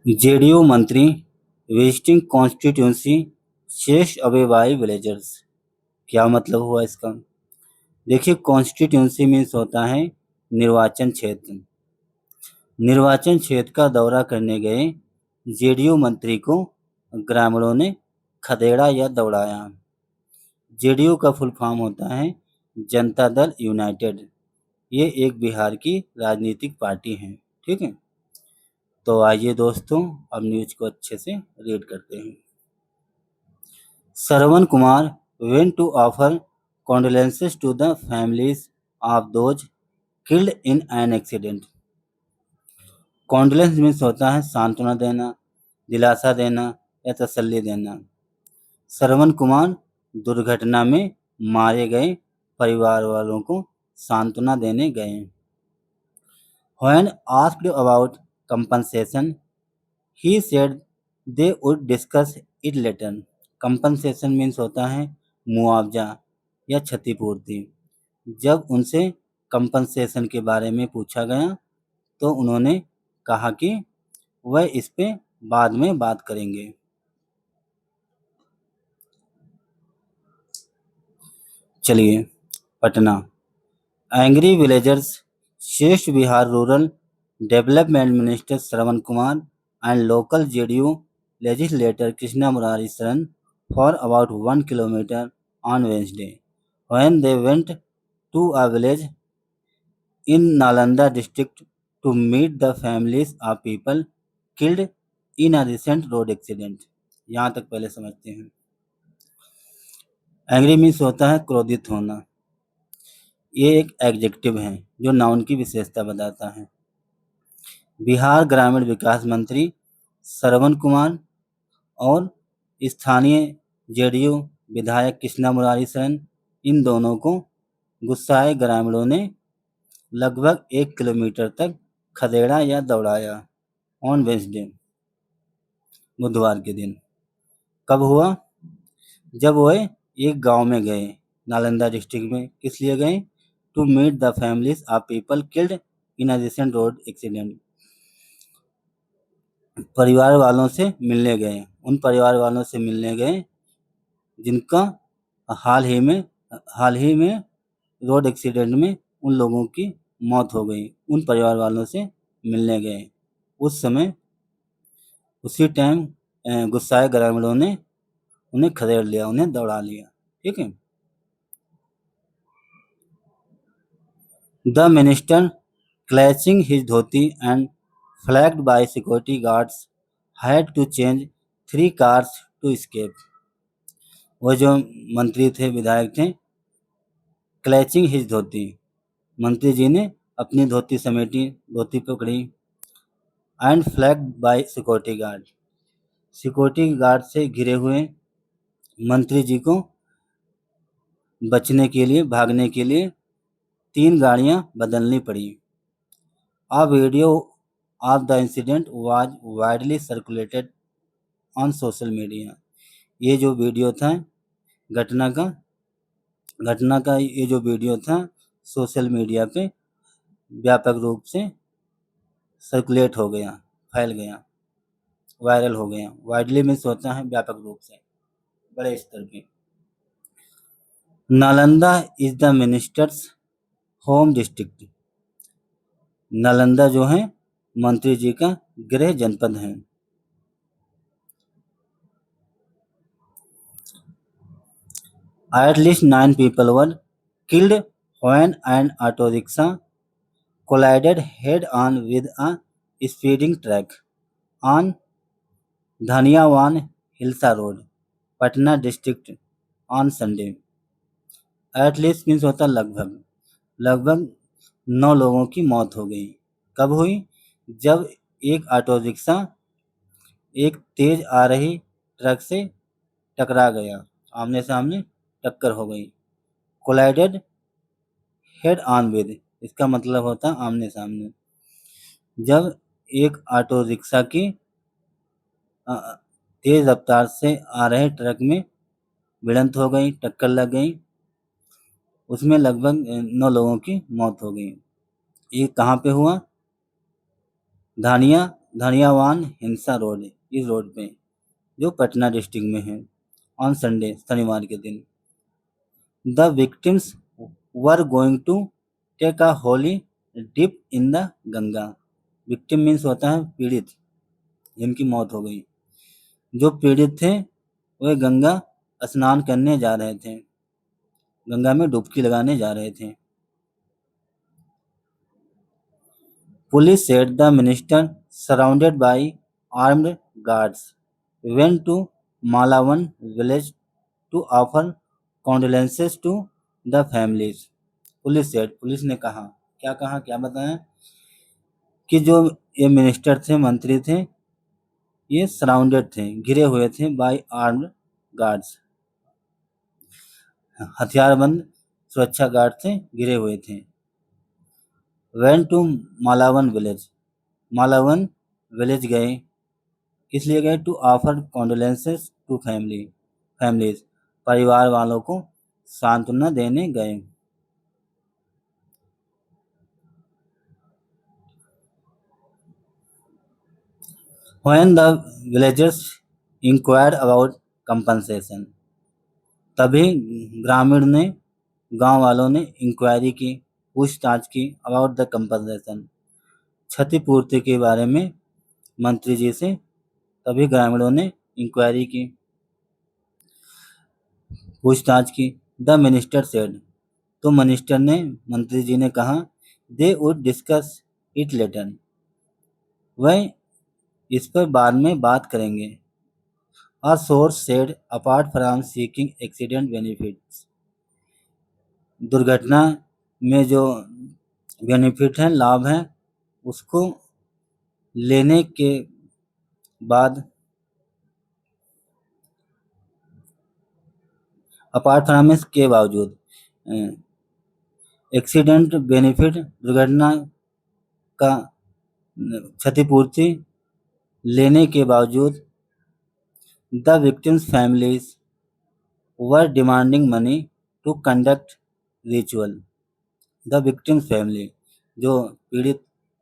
JDU मंत्री visiting constituency chased away by villagers. क्या मतलब हुआ इसका? देखिए, कॉन्स्टिट्यूंसी मीन्स होता है निर्वाचन क्षेत्र। निर्वाचन क्षेत्र का दौरा करने गए जेडीयू मंत्री को ग्रामीणों ने खदेड़ा या दौड़ाया। जेडीयू का फुल फॉर्म होता है जनता दल यूनाइटेड। ये एक बिहार की राजनीतिक पार्टी है। ठीक है, तो आइए दोस्तों, अब न्यूज को अच्छे से रीड करते हैं। Shravan Kumar went to offer condolences to the families of those killed in an accident। Condolence means होता है सांत्वना देना, दिलासा देना या तसल्ली देना। श्रवण कुमार दुर्घटना में मारे गए परिवार वालों को सांत्वना देने गए। When asked about compensation, he said they would discuss it later। Compensation means होता है मुआवजा या क्षतिपूर्ति। जब उनसे कंपनसेशन के बारे में पूछा गया तो उन्होंने कहा कि वह इस पे बाद में बात करेंगे। चलिए, Patna. Angry villagers chased Bihar rural development minister Shravan Kumar and local JDU legislator Krishna Murari Sharan for about 1 kilometer on Wednesday, when they went to a village in Nalanda district to meet the families of people killed in a recent road accident। यहाँ तक पहले समझते हैं। Angry means होता है क्रोधित होना। ये एक एडजेक्टिव है जो नाउन की विशेषता बताता है। बिहार ग्रामीण विकास मंत्री श्रवण कुमार और स्थानीय जेडीयू विधायक कृष्णा मुरारी शरण, इन दोनों को गुस्साए ग्रामीणों ने लगभग 1 किलोमीटर तक खदेड़ा या दौड़ाया। ऑन वेडनेसडे, बुधवार के दिन। कब हुआ? जब वह एक गांव में गए, नालंदा डिस्ट्रिक्ट में। किस लिए गए? To meet the families of people killed in a recent road accident. परिवार वालों से मिलने गए। उन परिवार वालों से मिलने गए जिनका हाल ही में रोड एक्सीडेंट में उन लोगों की मौत हो गई। उन परिवार वालों से मिलने गए। उसी टाइम गुस्साए ग्रामीणों ने उन्हें खदेड़ लिया, उन्हें दौड़ा लिया। ठीक है। The minister clutching his dhoti and flanked by security guards had to change 3 cars to escape. वो जो मंत्री थे, विधायक थे, क्लैचिंग हिज धोती, मंत्री जी ने अपनी धोती समेटी, धोती पकड़ी। And flanked by security guard, security guard से घिरे हुए मंत्री जी को बचने के लिए, भागने के लिए 3 गाड़ियां बदलनी पड़ी। A video of the incident was widely circulated on social media। ये जो वीडियो था घटना का ये जो वीडियो था सोशल मीडिया पे व्यापक रूप से सर्कुलेट हो गया, फैल गया, वायरल हो गया। वाइडली मीन्स होता है व्यापक रूप से, बड़े स्तर पे। Nalanda is the ministers home district. Nalanda जो है मंत्री जी का गृह जनपद है। At least 9 people were killed when an auto rickshaw collided head-on with a speeding truck on Dhaniawan Hilsa Road, Patna district on Sunday। At least means होता लगभग 9 लोगों की मौत हो गई। कब हुई? जब एक ऑटो रिक्शा एक तेज आ रही ट्रक से टकरा गया, आमने सामने टक्कर हो गई। कोलाइडेड हेड ऑन विद, इसका मतलब होता आमने सामने। जब एक ऑटो रिक्शा की तेज रफ्तार से आ रहे ट्रक में भिड़ंत हो गई, टक्कर लग गई, उसमें लगभग 9 लोगों की मौत हो गई। ये कहाँ पे हुआ? धनियावान हिंसा रोड, इस रोड पे, जो पटना डिस्ट्रिक्ट में है, ऑन संडे, शनिवार के दिन। The victims were going to take a holy dip in the Ganga. Victim means होता है पीड़ित, जिनकी मौत हो गई। जो पीड़ित थे वे गंगा स्नान करने जा रहे थे, गंगा में डुबकी लगाने जा रहे थे। Police said the minister, surrounded by armed guards, went to Malawan village to offer condolences to the families. Police ने कहा, क्या बताया कि जो ये मिनिस्टर थे, मंत्री थे, ये सराउंडेड थे, घिरे हुए थे बाय आर्म्ड गार्ड्स, हथियारबंद सुरक्षा गार्ड से घिरे हुए थे। वेंट टू मालावन विलेज गए, किस लिए गए? To offer condolences to families, परिवार वालों को सांत्वना देने गए। When the villagers inquired about compensation, तभी ग्रामीण ने, गांव वालों ने इंक्वायरी की, पूछताछ की, अबाउट द कंपनसेशन, क्षतिपूर्ति के बारे में मंत्री जी से। तभी ग्रामीणों ने इंक्वायरी की, पूछताछ की। द मिनिस्टर सेड, तो मंत्री जी ने कहा, they would discuss it later, वह इस पर बाद में बात करेंगे। A source said, apart from seeking accident benefits, दुर्घटना में जो बेनिफिट है, लाभ है, उसको लेने के बाद, अपार्ट फ्रॉम के बावजूद, एक्सीडेंट बेनिफिट, दुर्घटना का क्षतिपूर्ति लेने के बावजूद, the victims families were demanding money to conduct ritual. The victims family, जो पीड़ित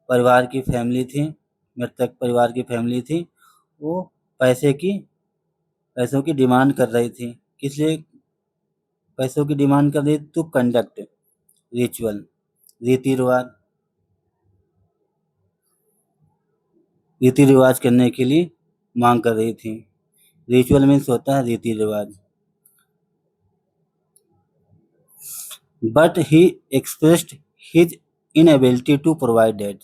परिवार की फैमिली थी, मृतक परिवार की फैमिली थी, वो पैसों की डिमांड कर रही थी। किस लिए पैसों की डिमांड कर रही थी? टू कंडक्ट रिचुअल, रीति रिवाज करने के लिए मांग कर रही थी। रिचुअल मीन्स होता है रीति रिवाज। But he expressed his inability to provide that,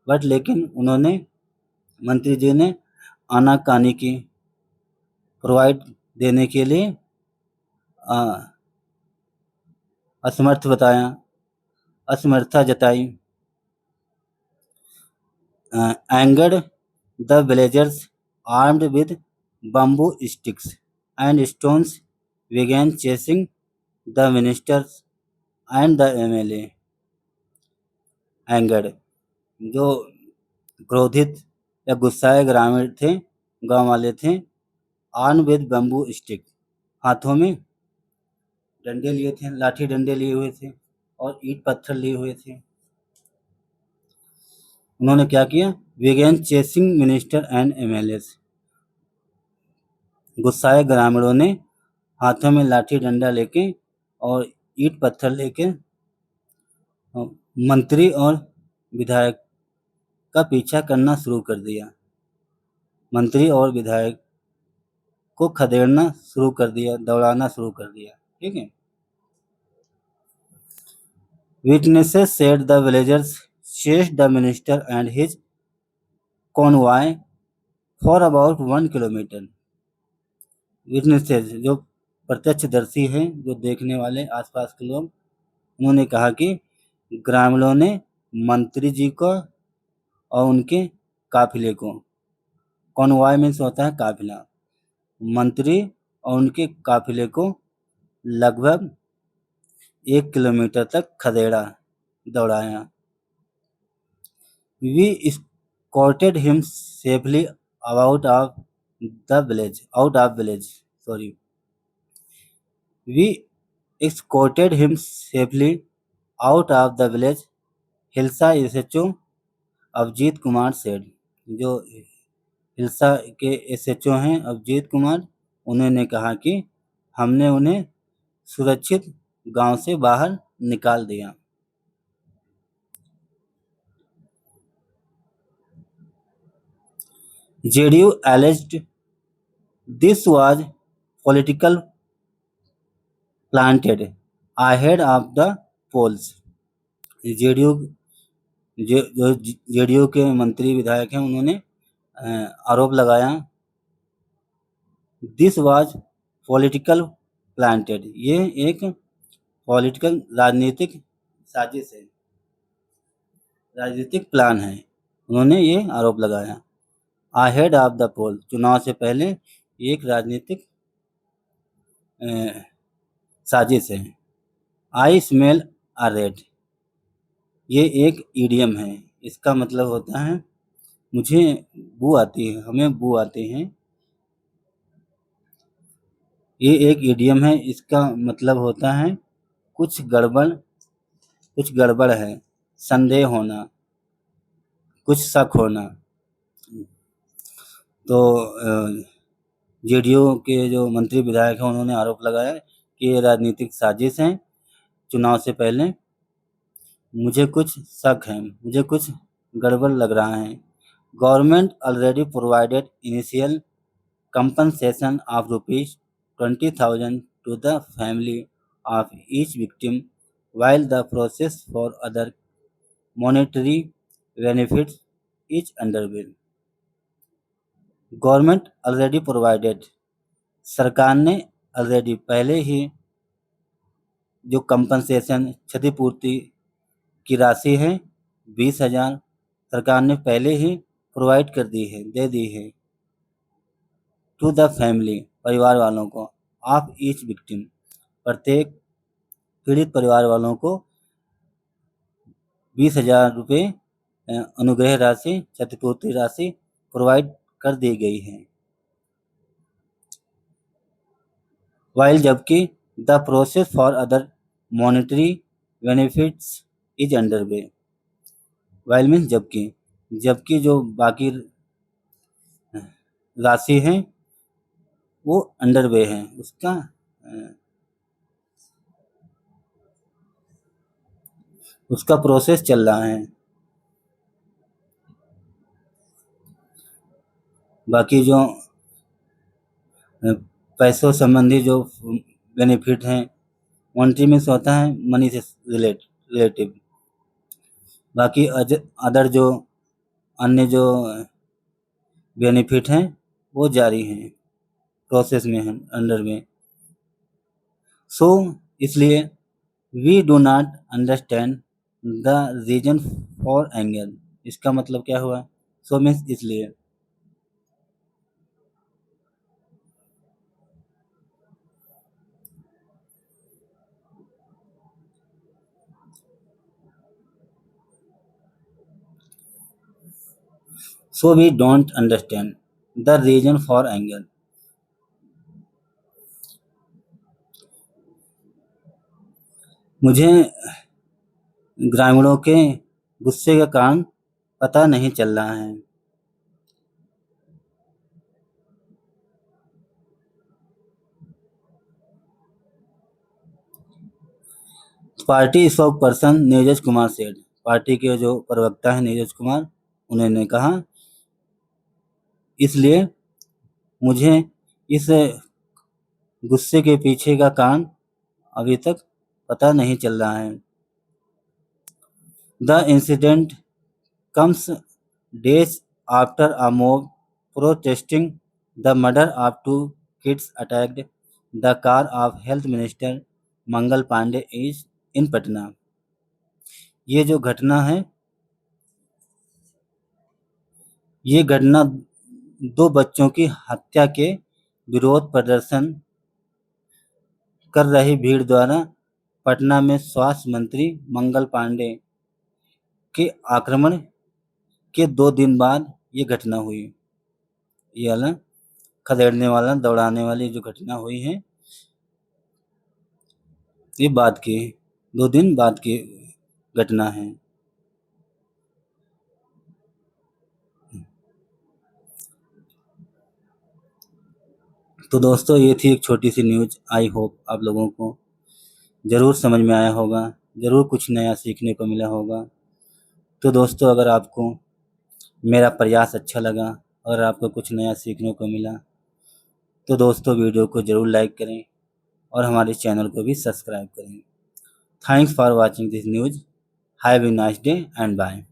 but लेकिन उन्होंने, मंत्री जी ने आनाकानी की, प्रोवाइड देने के लिए असमर्थता जताई। Angered the villagers armed with bamboo sticks and stones began chasing the ministers and the MLA. Angered, जो क्रोधित या गुस्साए ग्रामीण थे, गांव वाले थे, आर्म विद बम्बू स्टिक, हाथों में डंडे लिए थे, लाठी डंडे लिए हुए थे और ईंट पत्थर लिए हुए थे। उन्होंने क्या किया? Began chasing minister and MLAs, गुस्साए ग्रामीणों ने हाथों में लाठी डंडा लेके और ईंट पत्थर लेके मंत्री और विधायक का पीछा करना शुरू कर दिया। मंत्री और विधायक को खदेड़ना शुरू कर दिया, दौड़ाना शुरू कर दिया। ठीक है। Witnesses said the villagers chased the minister and his convoy for about 1 kilometer. Witnesses, जो प्रत्यक्षदर्शी हैं, जो देखने वाले आसपास के लोग, उन्होंने कहा कि ग्रामीणों ने मंत्री जी को और उनके काफिले को, कॉन्वॉय मीन्स होता है काफिला, मंत्री और उनके काफिले को लगभग 1 किलोमीटर तक खदेड़ा, दौड़ाया। We escorted him safely out of village. We escorted him safely out of the village, hilsa SHO Abhijit Kumar said. जो हिल्सा के एसएचओ हैं अभिजीत कुमार, उन्होंने कहा कि हमने उन्हें सुरक्षित गांव से बाहर निकाल दिया। JDU alleged this was political planted ahead of the polls। JDU जो जेडीयू के मंत्री विधायक हैं उन्होंने आरोप लगाया दिस वाज पॉलिटिकल प्लांटेड, ये एक पॉलिटिकल राजनीतिक साजिश है, राजनीतिक प्लान है, उन्होंने ये आरोप लगाया। अहेड ऑफ द पोल, चुनाव से पहले एक राजनीतिक साजिश है। आई स्मेल अ रेड, ये एक ईडियम है, इसका मतलब होता है मुझे बू आती है, हमें बू आते हैं। ये एक ईडियम है, इसका मतलब होता है कुछ गड़बड़ है, संदेह होना, कुछ शक होना। तो जेडीयू के जो मंत्री विधायक हैं उन्होंने आरोप लगाया कि ये राजनीतिक साजिश है, चुनाव से पहले मुझे कुछ शक है, मुझे कुछ गड़बड़ लग रहा है। Government already provided initial compensation of rupees 20,000 to the family of each victim, while the process for other monetary benefits is underway। Government already provided, सरकार ने ऑलरेडी पहले ही जो कंपनसेशन क्षतिपूर्ति की राशि है 20,000 सरकार ने पहले ही प्रोवाइड कर दी है, दे दी है टू द फैमिली, परिवार वालों को, ऑफ ईच विक्टिम, प्रत्येक पीड़ित परिवार वालों को 20,000 रुपये अनुग्रह राशि, क्षतिपूर्ति राशि प्रोवाइड कर दी गई है। वाइल, जबकि the process for other monetary benefits is under way. While means जबकि जो बाकी राशि है वो अंडर वे है, उसका प्रोसेस चल रहा है। बाकी जो पैसों संबंधी जो बेनिफिट हैं, मॉनेटरी में से होता है मनी से रिलेटिव, बाकी अदर जो अन्य जो बेनिफिट हैं वो जारी हैं, प्रोसेस में हैं, अंडर में। सो इसलिए we do not understand the reason for anger, इसका मतलब क्या हुआ? सो मीन्स इसलिए। So we don't understand the reason for anger। मुझे ग्रामीणों के गुस्से का कारण पता नहीं चल रहा है। Party spoke person Neeraj Kumar सेठ, पार्टी के जो प्रवक्ता हैं नीरज कुमार, उन्होंने कहा इसलिए मुझे इस गुस्से के पीछे का कारण अभी तक पता नहीं चल रहा है। The incident comes days after a mob protesting the murder of two kids attacked the car of Health Minister Mangal Pandey is in Patna. ये जो घटना है, ये घटना दो बच्चों की हत्या के विरोध प्रदर्शन कर रही भीड़ द्वारा पटना में स्वास्थ्य मंत्री मंगल पांडे के आक्रमण के 2 दिन बाद ये घटना हुई। ये वाला खदेड़ने वाला, दौड़ाने वाली जो घटना हुई है, ये बाद की 2 दिन बाद की घटना है। तो दोस्तों ये थी एक छोटी सी न्यूज़। आई होप आप लोगों को ज़रूर समझ में आया होगा, ज़रूर कुछ नया सीखने को मिला होगा। तो दोस्तों अगर आपको मेरा प्रयास अच्छा लगा और आपको कुछ नया सीखने को मिला तो दोस्तों वीडियो को ज़रूर लाइक करें और हमारे चैनल को भी सब्सक्राइब करें। Thanks for watching this news. Have a nice day and bye.